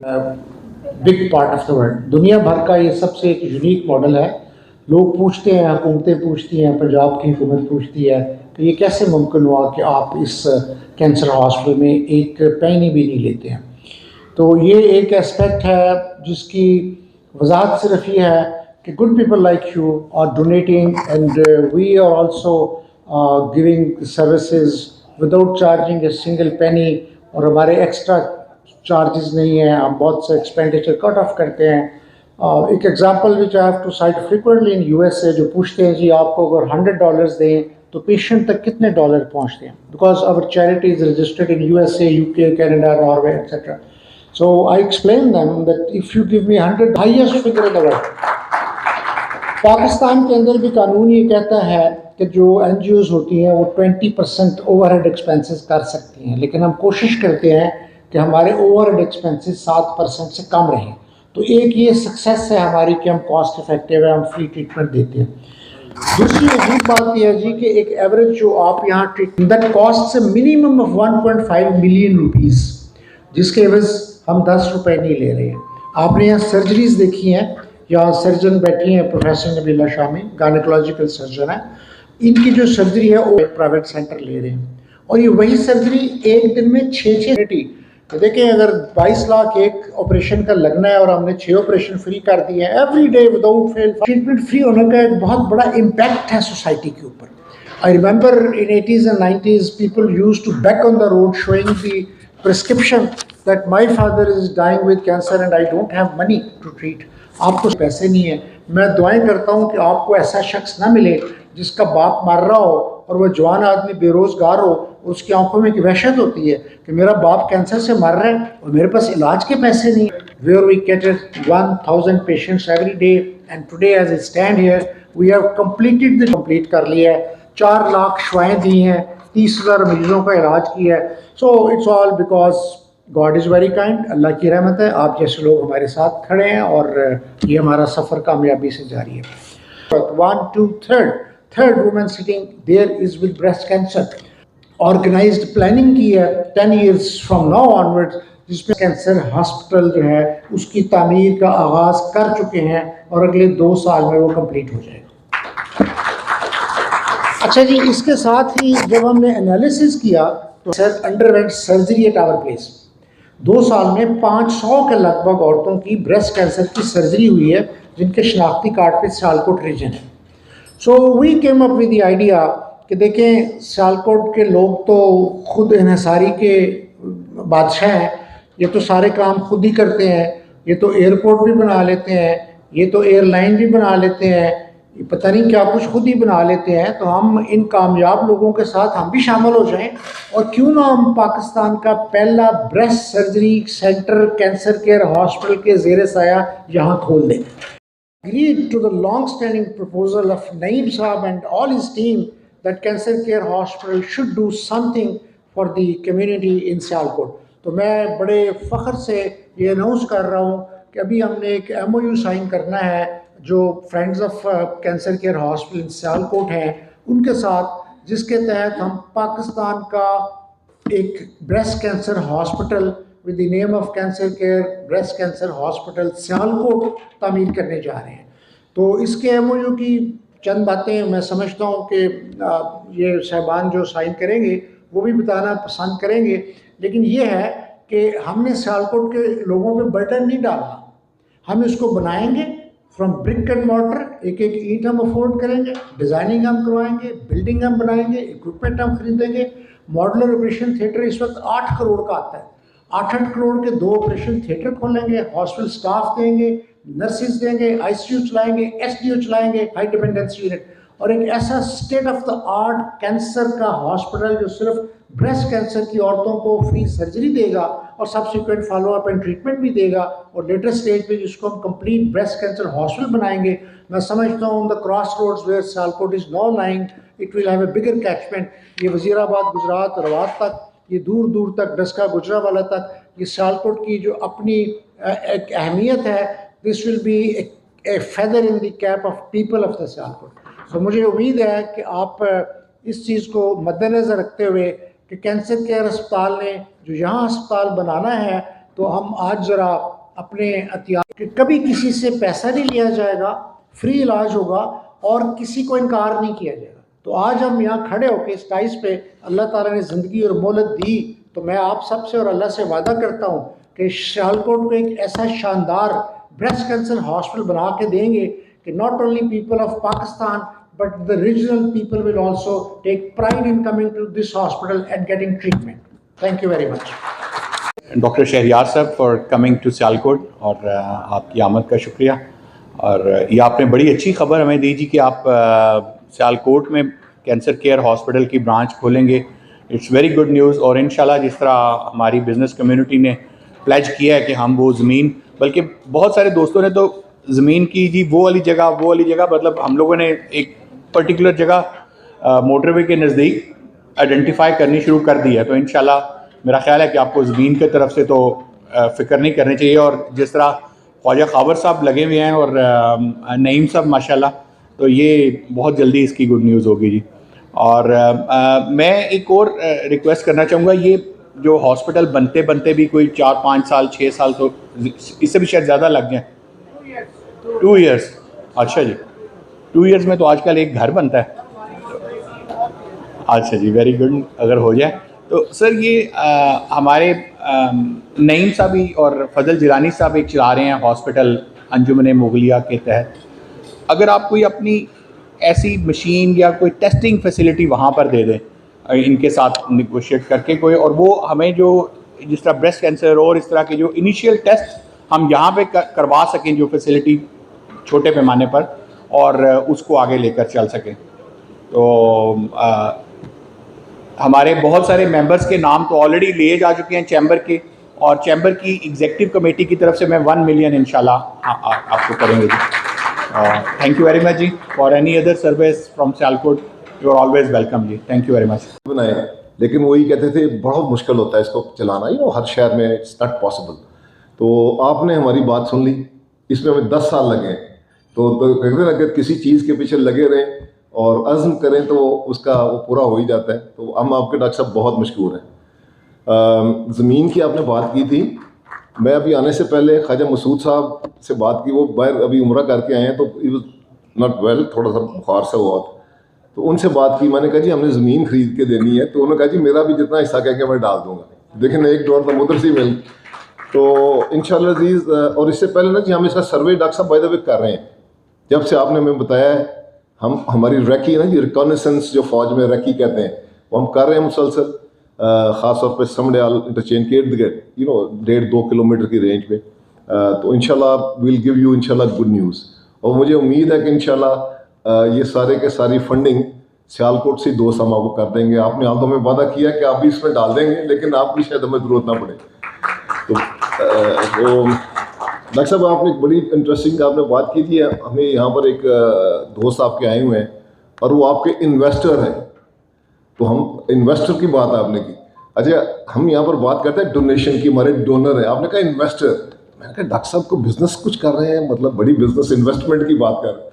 Big part of the world, दुनिया भर का ये सबसे एक यूनिक मॉडल है। लोग पूछते हैं, हुकूमतें पूछती हैं, पंजाब की हुकूमत पूछती है कि ये कैसे मुमकिन हुआ कि आप इस कैंसर हॉस्पिटल में एक पैनी भी नहीं लेते हैं। तो ये एक एस्पेक्ट है जिसकी वजाहत सिर्फ ये है कि good people like you are donating and we are also giving services without charging a single penny, और हमारे एक्स्ट्रा चार्जेस नहीं है, हम बहुत से एक्सपेंडिचर कट ऑफ करते हैं। एक example which I have to cite frequently in USA, जो पूछते हैं जी आपको अगर $100 दें तो पेशेंट तक कितने डॉलर पहुंचते हैं, because our charity is registered in USA, UK, Canada, Norway etcetera. So I explained them that if you give me 100, highest figure in the world, Pakistan के अंदर भी कानून ये कहता है कि जो NGOs होती हैं वो 20% ओवरहेड एक्सपेंसेस कर सकती हैं, लेकिन हम कोशिश करते हैं कि हमारे ओवरहेड एक्सपेंसेस 7% से कम रहें। तो एक ये सक्सेस है हमारी कि हम कॉस्ट इफेक्टिव है, हम फ्री ट्रीटमेंट देते हैं। दूसरी अजीब बात यह है जी कि एक एवरेज जो आप यहाँ ट्रीटमेंट दैट कॉस्ट से मिनिमम ऑफ 1.5 मिलियन रुपीज़, जिसके एवज हम 10 रुपए नहीं ले रहे हैं। आपने यहाँ सर्जरीज देखी हैं, यहाँ सर्जन बैठी हैं, professor Nabila Shami gynaecological surgeon है, इनकी जो सर्जरी है वो प्राइवेट सेंटर ले रहे हैं, और ये वही सर्जरी एक दिन में 6 तो देखें अगर 22 लाख एक ऑपरेशन का लगना है और हमने 6 ऑपरेशन फ्री कर दिए हैं every day without fail, treatment free होने का एक बहुत बड़ा इम्पैक्ट है सोसाइटी के ऊपर। I remember in 80s and 90s people used to beg on the road showing the prescription that my father is dying with cancer and I don't have money to treat। आपको पैसे नहीं है, मैं दुआएं करता हूँ कि आपको ऐसा शख्स ना मिले जिसका बाप मर रहा हो और वह जवान आदमी बेरोजगार हो, उसकी आंखों में एक वहशत होती है कि मेरा बाप कैंसर से मर रहा है और मेरे पास इलाज के पैसे नहीं। Where we catered 1000 patients every day and today as I stand here we have complete कर लिया है, 4 लाख शुआएं दी हैं, 30,000 मरीजों का इलाज किया है। So it's all because God is very kind, Allah की रहमत है, आप जैसे लोग हमारे साथ खड़े हैं और ये हमारा सफ़र कामयाबी से जारी है। 1 2 third women sitting there is with breast cancer, organised planning की है 10 years फ्रॉम नाउ ऑनवर्ड्स, जिसमें कैंसर हॉस्पिटल जो है उसकी तामीर का आगाज़ कर चुके हैं और अगले 2 साल में वो कंप्लीट हो जाएगा। अच्छा जी, इसके साथ ही जब हमने एनालिसिस किया तो sir underwent surgery at our place, 2 साल में 500 के लगभग औरतों की ब्रेस्ट कैंसर की सर्जरी हुई है जिनके शनाख्ती कार्ड पे सियालकोट रीजन है। So we came up with the idea कि देखें सियालकोट के लोग तो खुद इन्हिसारी के बादशाह हैं, ये तो सारे काम खुद ही करते हैं, ये तो एयरपोर्ट भी बना लेते हैं, ये तो एयरलाइन भी बना लेते हैं, पता नहीं क्या कुछ खुद ही बना लेते हैं, तो हम इन कामयाब लोगों के साथ हम भी शामिल हो जाएं और क्यों ना हम पाकिस्तान का पहला breast surgery centre cancer care hospital के ज़ेरे साया यहाँ खोल दें। Agreed to the long-standing proposal of Naeem Saab and all his team that Cancer Care Hospital should do something for the community in Sialkot। तो मैं बड़े फ़ख्र से ये अनाउंस कर रहा हूँ कि अभी हमने एक MOU साइन करना है जो friends of cancer care hospital in Sialkot हैं उनके साथ, जिसके तहत हम पाकिस्तान का एक breast cancer hospital with the name of cancer care breast cancer hospital Sialkot तामीर करने जा रहे हैं। तो इसके MOU की चंद बातें मैं समझता हूँ कि ये साहबान जो साइन करेंगे वो भी बताना पसंद करेंगे, लेकिन ये है कि हमने सियालकोट के लोगों पे बर्डन नहीं डालना, हम इसको बनाएंगे फ्रॉम ब्रिक एंड मॉर्टर, एक एक ईंट हम अफोर्ड करेंगे, डिज़ाइनिंग हम करवाएंगे, बिल्डिंग हम बनाएंगे, इक्विपमेंट हम खरीदेंगे। मॉडुलर ऑपरेशन थिएटर इस वक्त 8 करोड़ का आता है, 8 करोड़ के 2 ऑपरेशन थिएटर खोलेंगे, हॉस्पिटल स्टाफ देंगे, नर्सिस देंगे, ICU चलाएंगे, SDO चलाएंगे, हाई डिपेंडेंसी यूनिट, और एक ऐसा state of the art cancer का हॉस्पिटल जो सिर्फ ब्रेस्ट कैंसर की औरतों को फ्री सर्जरी देगा और सब्सिक्वेंट फॉलोअप एंड ट्रीटमेंट भी देगा, और लेटेस्ट स्टेज पे जिसको हम कंप्लीट ब्रेस्ट कैंसर हॉस्पिटल बनाएंगे। मैं समझता हूँ the cross roads where Sialkot is now lying it will have a bigger catchment. ये वजीराबाद, गुजरात, रवात तक, ये दूर दूर तक, डस्का, गुजरावाला तक, ये सियालकोट की जो अपनी एक अहमियत है, this will be A feather in the cap of people of the Sialkot. तो मुझे उम्मीद है कि आप इस चीज़ को मद्देनज़र रखते हुए कि कैंसर केयर अस्पताल ने जो यहाँ अस्पताल बनाना है तो हम आज ज़रा अपने एहतियात, कभी किसी से पैसा नहीं लिया जाएगा, फ्री इलाज होगा और किसी को इनकार नहीं किया जाएगा। तो आज हम यहाँ खड़े होकर इस टाइस पे अल्लाह ताला ने ज़िंदगी और मोहलत दी, तो मैं आप सबसे और अल्लाह से वादा करता हूँ कि सियालकोट को एक ऐसा शानदार ब्रेस्ट कैंसर हॉस्पिटल बना के देंगे कि not only people of Pakistan but the regional people will also take pride in coming to this hospital and getting treatment. Thank you very much. Doctor Shahryar साहब फॉर कमिंग टू सियालकोट, और आपकी आमद का शुक्रिया। और ये आपने बड़ी अच्छी खबर हमें दी जी कि आप सियालकोट में कैंसर केयर हॉस्पिटल की ब्रांच खोलेंगे। It's very good news. और इंशाल्लाह जिस तरह हमारी बिज़नेस कम्युनिटी ने प्लेज किया है कि हम वो ज़मीन, बल्कि बहुत सारे दोस्तों ने तो ज़मीन की जी वो वाली जगह मतलब हम लोगों ने एक पर्टिकुलर जगह मोटरवे के नज़दीक आइडेंटिफाई करनी शुरू कर दी है। तो इंशाल्लाह मेरा ख्याल है कि आपको ज़मीन की तरफ से तो फ़िक्र नहीं करनी चाहिए। और जिस तरह ख्वाजा खावर साहब लगे हुए हैं और नईम साहब माशाल्लाह, तो ये बहुत जल्दी इसकी गुड न्यूज़ होगी जी। और मैं एक और रिक्वेस्ट करना चाहूँगा, ये जो हॉस्पिटल बनते बनते भी कोई 4-5 साल 6 साल तो इससे भी शायद ज़्यादा लग जाए। 2 ईयर्स। अच्छा जी, 2 ईयर्स में तो आजकल एक घर बनता है। अच्छा जी, वेरी गुड। अगर हो जाए तो सर ये हमारे नईम साहब ही और फजल जिलानी साहब एक चला रहे हैं हॉस्पिटल अंजुमन मुगलिया के तहत। अगर आप कोई अपनी ऐसी मशीन या कोई टेस्टिंग फैसिलिटी वहाँ पर दे दें इनके साथ निगोशिएट करके कोई, और वो हमें जो जिस तरह ब्रेस्ट कैंसर और इस तरह के जो इनिशियल टेस्ट हम यहाँ पे करवा सकें, जो फैसिलिटी छोटे पैमाने पर, और उसको आगे लेकर चल सकें। तो हमारे बहुत सारे मेंबर्स के नाम तो ऑलरेडी लिए जा चुके हैं चैम्बर के, और चैम्बर की एग्जीक्यूटिव कमेटी की तरफ से मैं 1 मिलियन इंशाल्लाह आपको करेंगे जी। थैंक यू वेरी मच जी। For any other service from Sialkot you are always welcome जी। Thank you very much. बनाए, लेकिन वही कहते थे बहुत मुश्किल होता है इसको चलाना, हर शहर में इट्स नॉट पॉसिबल। तो आपने हमारी बात सुन ली, इसमें हमें 10 साल लगे। तो कहते हैं अगर किसी चीज़ के पीछे लगे रहें और अज़्म करें तो उसका वो पूरा हो ही जाता है। तो हम आपके डॉक्टर साहब बहुत मशहूर हैं। ज़मीन की आपने बात की थी, मैं अभी आने से पहले ख्वाजा मसूद साहब से बात की, वो बाहर अभी उम्रा करके आए हैं, तो इट वाज नॉट वेल, थोड़ा सा बुखार सा हुआ। तो उनसे बात की, मैंने कहा जी हमने ज़मीन खरीद के देनी है। तो उन्होंने कहा जी मेरा भी जितना हिस्सा कह के मैं डाल दूँगा। देखें ना, एक डॉट तो उधर से मिल। तो इंशाल्लाह अज़ीज़, और इससे पहले ना जी हम इसका सर्वे डॉक्टर साहब बाय द वे कर रहे हैं। जब से आपने हमें बताया है, हम हमारी रैकी है ना जी, रिकॉनेसेंस जो फ़ौज में रैकी कहते हैं, वो हम कर रहे हैं मुसलसल, ख़ास तौर पे समड़याल इंटरचेंज के इर्द गिर्द 1.5-2 किलोमीटर की रेंज में। तो इंशाल्लाह विल गिव यू इंशाल्लाह गुड न्यूज़। और मुझे उम्मीद है कि इंशाल्लाह ये सारे के सारी फंडिंग सियालकोट से दोस्त हम आपको कर देंगे। आपने हाल तो हमें वादा किया कि आप भी इसमें डाल देंगे, लेकिन आपकी शायद हमें ज़रूरत ना पड़े। तो डॉक्टर साहब आपने एक बड़ी इंटरेस्टिंग आपने बात की थी। हमें यहाँ पर एक दोस्त आपके आए हुए हैं और वो आपके इन्वेस्टर हैं। तो हम इन्वेस्टर की बात आपने की। अच्छा, हम यहाँ पर बात करते हैं डोनेशन की, हमारे डोनर हैं, आपने कहा इन्वेस्टर। मैंने कहा डॉक्टर साहब को बिजनेस कुछ कर रहे हैं, मतलब बड़ी बिजनेस इन्वेस्टमेंट की बात कर रहे हैं।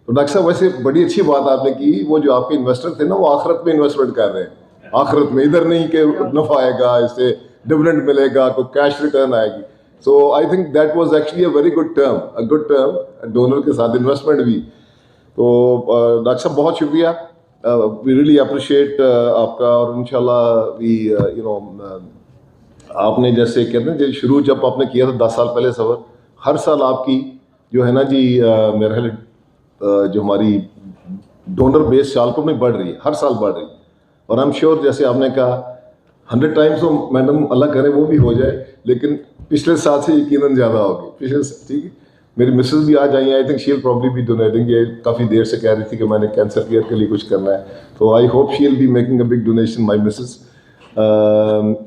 तो डॉक्टर साहब वैसे बड़ी अच्छी बात आपने की, वो जो आपके इन्वेस्टर थे ना, वो आखिरत में इन्वेस्टमेंट कर रहे हैं। आखिरत में, इधर नहीं कि नफा आएगा, इससे डिविडेंड मिलेगा, कोई कैश रिटर्न आएगी। So I think that was actually a very good term, donor के साथ इन्वेस्टमेंट भी। तो डॉक्टर साहब बहुत शुक्रिया, वी रियली अप्रिशिएट आपका। और इंशाल्लाह वी आपने जैसे कहते हैं शुरू जब आपने किया था 10 साल पहले सफ़र, हर साल आपकी जो है ना जी मेरे ख्याल जो हमारी डोनर बेस सियालकोट में बढ़ रही है, हर साल बढ़ रही है। और आई एम श्योर जैसे आपने कहा 100 टाइम्स तो मैडम अल्लाह करे वो भी हो जाए, लेकिन पिछले साल से यकीनन ज़्यादा होगी। पिछले ठीक है, मेरी मिसेस भी आज आई हैं, I think she will probably be donating. ये काफ़ी देर से कह रही थी कि मैंने कैंसर केयर के लिए कुछ करना है, तो I hope she will be making a big donation my Mrs.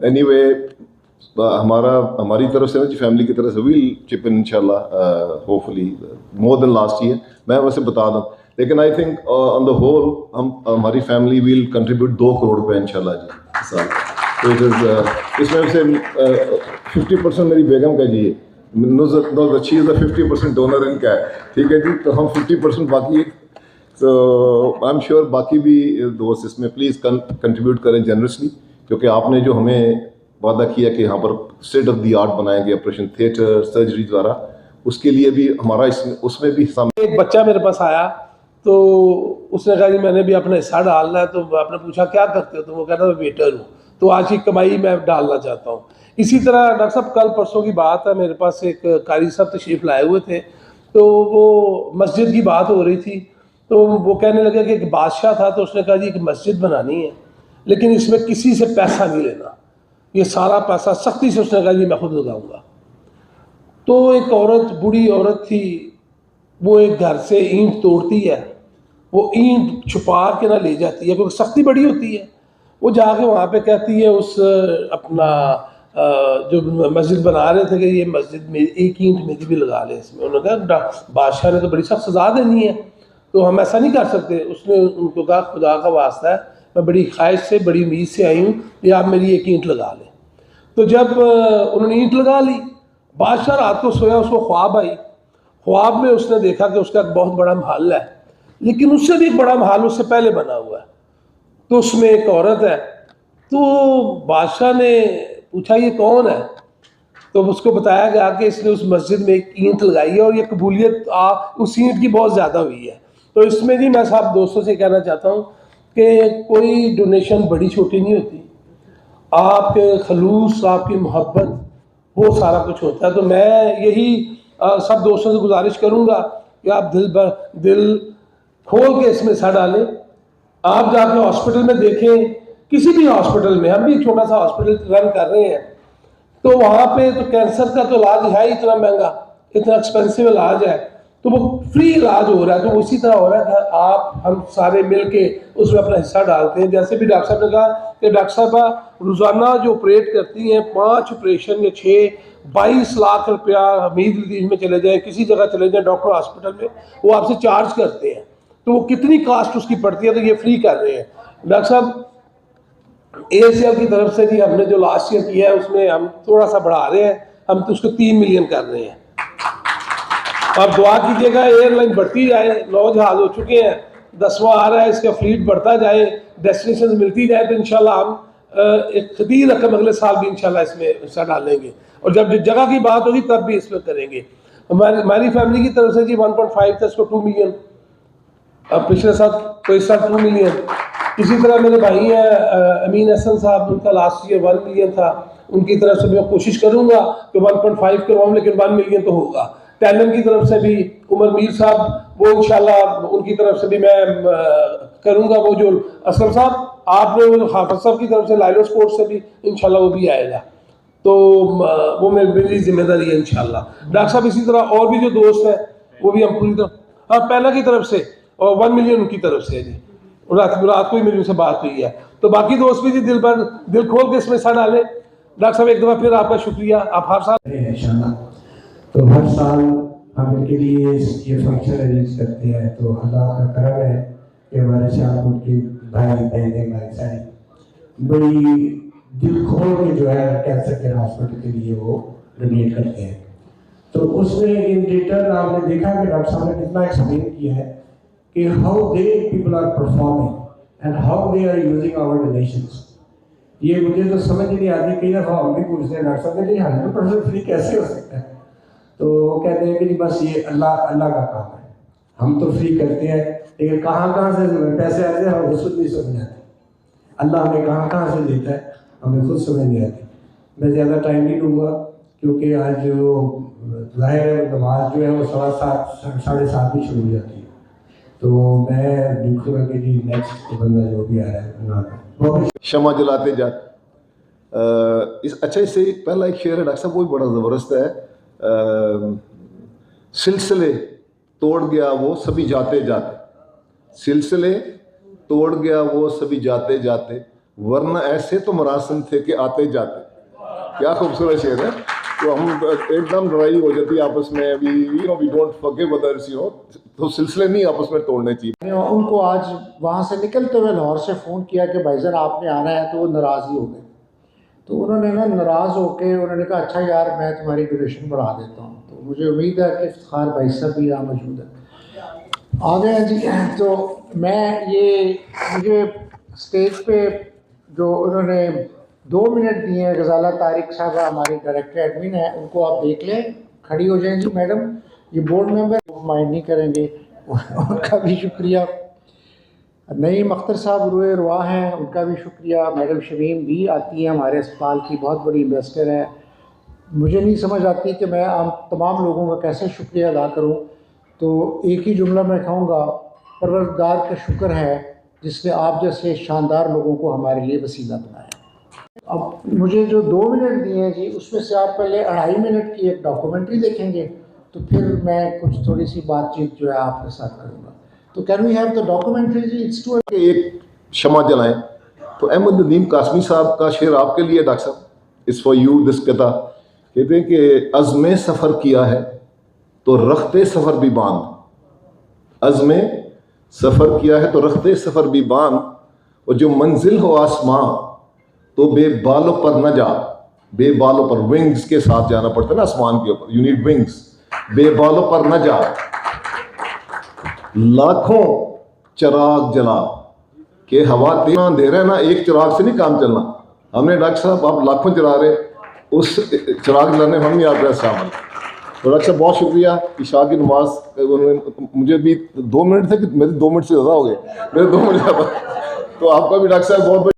Anyway, हमारी तरफ से ना जी, फैमिली की तरफ से विल चिप इन इंशाल्लाह, hopefully more than last year. मैं वैसे बता दूँ, लेकिन I think on the whole हमारी फैमिली विल कंट्रीब्यूट 2 करोड़ रुपये इंशाल्लाह जी इस साल। तो इसमें से 50% मेरी बेगम का जी है, शी इज़ द 50% डोनर इनका है, ठीक है जी। तो हम 50% बाकी, तो आई एम श्योर बाकी भी दोस्त इसमें प्लीज़ कंट्रीब्यूट करें जनरसली, क्योंकि आपने जो हमें वादा किया कि यहाँ पर स्टेट ऑफ द आर्ट बनाएंगे ऑपरेशन थिएटर सर्जरी द्वारा, उसके लिए भी हमारा उसमें भी हिस्सा। एक बच्चा मेरे पास आया तो उसने कहा जी मैंने भी अपना हिस्सा डालना है, तो आपने पूछा क्या करते हो, तो वो कहता मैं वेटर हूँ, तो आज की कमाई मैं डालना चाहता हूँ। इसी तरह डॉक्टर साहब कल परसों की बात है, मेरे पास एक कारी साहब तशरीफ़ लाए हुए थे, तो वो मस्जिद की बात हो रही थी, तो वो कहने लगे कि एक बादशाह था, तो उसने कहा जी एक मस्जिद बनानी है लेकिन इसमें किसी से पैसा नहीं लेना, ये सारा पैसा सख्ती से उसने कहा जी मैं खुद लगाऊंगा। तो एक औरत, बूढ़ी औरत थी, वो एक घर से ईंट तोड़ती है, वो ईंट छुपा के ना ले जाती है क्योंकि सख्ती बड़ी होती है, वो जाके वहाँ पे कहती है उस अपना जो मस्जिद बना रहे थे कि ये मस्जिद में एक ईंट मेरी भी लगा लें इसमें। उन्होंने कहा बादशाह ने तो बड़ी सख्त सज़ा देनी है, तो हम ऐसा नहीं कर सकते। उसने उनको कहा खुदा का वास्ता है, मैं बड़ी ख्वाहिश से, बड़ी उम्मीद से आई हूँ कि आप मेरी एक ईंट लगा लें। तो जब उन्होंने ईंट लगा ली, बादशाह रात को सोया, उसको ख्वाब आई, ख्वाब में उसने देखा कि उसका एक बहुत बड़ा महल है, लेकिन उससे भी एक बड़ा महल उससे पहले बना हुआ है, तो उसमें एक औरत है। तो बादशाह ने पूछा ये कौन है, तो उसको बताया गया कि इसने उस मस्जिद में एक ईंट लगाई है और ये कबूलियत उस ईंट की बहुत ज़्यादा हुई है। तो इसमें जी मैं सब दोस्तों से कहना चाहता हूँ कि कोई डोनेशन बड़ी छोटी नहीं होती, आपके खलूस, आपकी मोहब्बत, वो सारा कुछ होता है। तो मैं यही सब दोस्तों से गुजारिश करूँगा कि आप दिल खोल के इसमें हिस्सा डालें। आप जाके हॉस्पिटल में देखें, किसी भी हॉस्पिटल में, हम भी एक छोटा सा हॉस्पिटल रन कर रहे हैं, तो वहाँ पे तो कैंसर का तो इलाज है इतना महंगा, इतना एक्सपेंसिव इलाज है, तो वो फ्री इलाज हो रहा है। तो उसी तरह हो रहा है कि आप हम सारे मिल के उसमें अपना हिस्सा डालते हैं। जैसे भी डॉक्टर साहब ने कहा कि डॉक्टर साहब रोज़ाना जो ऑपरेट करती हैं 5 ऑपरेशन या 6-22 लाख रुपया मीर में चले जाएँ, किसी जगह चले जाएँ डॉक्टर हॉस्पिटल में, वो आपसे चार्ज करते हैं, तो वो कितनी कास्ट उसकी पड़ती है, तो ये फ्री कर रहे हैं। डॉक्टर साहब ACL की तरफ से जी हमने जो लास्ट ईयर किया है उसमें हम थोड़ा सा बढ़ा रहे हैं, हम तो उसको 3 मिलियन कर रहे हैं। अब दुआ कीजिएगा एयरलाइन बढ़ती जाए, 9 जहाज हो चुके हैं, 10वां आ रहा है, इसका फ्लीट बढ़ता जाए, डेस्टिनेशन मिलती जाए, तो इंशाल्लाह हम एक खतीर रकम अगले साल भी इंशाल्लाह इसमें हिस्सा डालेंगे, और जब जगह की बात होगी तब भी इसमें करेंगे। हमारी फैमिली की तरफ से जी 1.5 था, इसको 2 मिलियन, अब पिछले साल तो इस साल 2 मिलियन। इसी तरह मेरे भाई हैं अमीन हसन साहब, उनका लास्ट ईयर 1 मिलियन था, उनकी तरफ से मैं कोशिश करूंगा कि 1.5 करवाऊँ, लेकिन 1 मिलियन तो होगा। टैलन की तरफ से भी उमर मीर साहब, वो इंशाल्लाह उनकी तरफ से भी मैं करूंगा। वो जो असलम साहब आपने, वो हाफिज साहब की तरफ से लाइलो स्पोर्ट्स से भी इंशाल्लाह वो भी आएगा, तो वो मेरी जिम्मेदारी है इंशाल्लाह। डॉक्टर साहब इसी तरह और भी जो दोस्त हैं वो भी हम पूरी तरह, हाँ पहला की तरफ से, और 1 मिलियन उनकी तरफ से है जी, रात को ही मेरी उनसे बात हुई है। तो बाकी दोस्त भी जी दिल खोल के इसमें हिस्सा डालें। डॉक्टर साहब एक दफ़ा फिर आपका शुक्रिया, आप हर साल तो हर साल हम इनके लिए ये फंक्शन अरेंज करते हैं, तो अल्लाह का करम है कि हमारे सियालकोट के भाई बहनें हमारे साथ बड़ी दिल खोल के जो है कैंसर केयर हॉस्पिटल के लिए वो डोनेट करते हैं। तो उसमें इन रिटर्न आपने देखा कि डॉक्टर साहब ने कितना एक्सप्लेन किया है कि how they people are performing and how they are using our donations. ये मुझे तो समझ नहीं आती, कई दफ़ा हम भी पूछते हैं डॉक्टर साहब कि 100% फ्री कैसे हो सकता है, तो वो कहते हैं कि बस ये अल्लाह का काम है, हम तो फ्री करते हैं, लेकिन कहाँ से पैसे आते हैं हमें खुद नहीं समझ आती, अल्लाह हमें कहाँ से देता है हमें खुद समझ नहीं आती। मैं ज़्यादा टाइम नहीं लूँगा क्योंकि आज जो ज़ाहिर है नमाज जो है वो 7:15 7:30 भी शुरू हो जाती है, तो मैं देखूँगा कि जी नेक्स्ट बंदा जो भी आ रहा है शमा जलाते जाते। अच्छा, इससे पहला एक शेर है डॉक्टर साहब, वो भी बड़ा ज़बरदस्त है। सिलसिले तोड़ गया वो सभी जाते जाते, सिलसिले तोड़ गया वो सभी जाते जाते, वरना ऐसे तो मरासिम थे कि आते जाते। क्या खूबसूरत शेर है। तो हम एकदम लड़ाई हो जाती है आपस में, वी डोंट फॉरगिव अदर्स, तो सिलसिले नहीं आपस में तोड़ने चाहिए। उनको आज वहाँ से निकलते हुए लाहौर से फ़ोन किया कि भाईजान आपने आना है, तो वो नाराज़ ही हो गए। तो उन्होंने ना नाराज़ होकर उन्होंने कहा अच्छा यार मैं तुम्हारी ड्यूरेशन बढ़ा देता हूँ। तो मुझे उम्मीद है कि इफ्तिखार भाई साहब भी यहाँ मौजूद है, आ गए हैं जी। तो मैं ये मुझे स्टेज पे जो उन्होंने 2 मिनट दिए हैं। गजाला तारिक साहब हमारी डायरेक्टर एडमिन है, उनको आप देख लें, खड़ी हो जाएंगी मैडम। ये बोर्ड मेंबर माइंड नहीं करेंगे, उनका भी शुक्रिया। नईम अख्तर साहब रोए रुआ हैं, उनका भी शुक्रिया। मैडम शमीम भी आती हैं, हमारे अस्पताल की बहुत बड़ी इन्वेस्टर है। मुझे नहीं समझ आती कि मैं आम तमाम लोगों का कैसे शुक्रिया अदा करूं, तो एक ही जुमला मैं कहूँगा, परवरदिगार का शुक्र है जिसने आप जैसे शानदार लोगों को हमारे लिए वसीला बनाया। अब मुझे जो 2 मिनट दिए हैं जी, उसमें से आप पहले 2.5 मिनट की एक डॉक्यूमेंट्री देखेंगे, तो फिर मैं कुछ थोड़ी सी बातचीत जो है आपके साथ करूँगा। तो can we have the documentary जी? इट्स टू एक क्षमा जलाएं। तो अहमद नदीम कासमी साहब का शेर आपके लिए डॉक्टर साहब, इस फॉर यू दिस कथा। कहते हैं कि अज़्मे सफ़र किया है तो रखते सफ़र भी बांध, अज़्मे सफ़र किया है तो रखते सफ़र भी बांध, और जो मंजिल हो आसमां तो बेबालों पर न जा। बेबालों पर, विंग्स के साथ जाना पड़ता है ना आसमान के ऊपर, यू नीड विंग्स। बेबालों पर न जा, लाखों चिराग जला के हवा तेरा अंधेरा है ना, एक चिराग से नहीं काम चलना। हमने डॉक्टर साहब आप लाखों चला रहे, उस चिराग जलाने हम नहीं आप रहे शामिल। तो डॉक्टर साहब बहुत शुक्रिया। इशा की नमाज उन्होंने मुझे भी 2 मिनट थे कि मेरे 2 मिनट से ज़्यादा हो गए, मेरे 2 मिनट ज़्यादा। तो आपका भी डॉक्टर साहब बहुत बहुत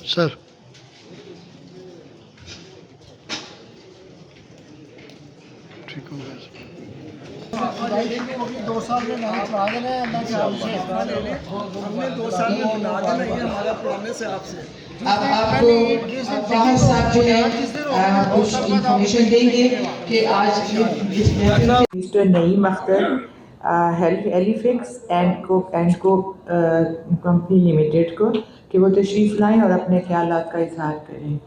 सर। ठीक हो गया 2 साल में नहीं पढ़ा देना है, अल्लाह के हमसे हमने 2 साल में बना देना, ये हमारा प्रॉमिस है आपसे। अब आपको फहद साहब जो है कुछ इंफॉर्मेशन देंगे कि आज मिस्टर नईम अख्तर हेलीफिक्स एंड को कंपनी लिमिटेड को कि वो तशरीफ़ लाएं और अपने ख्यालात का इजहार करें।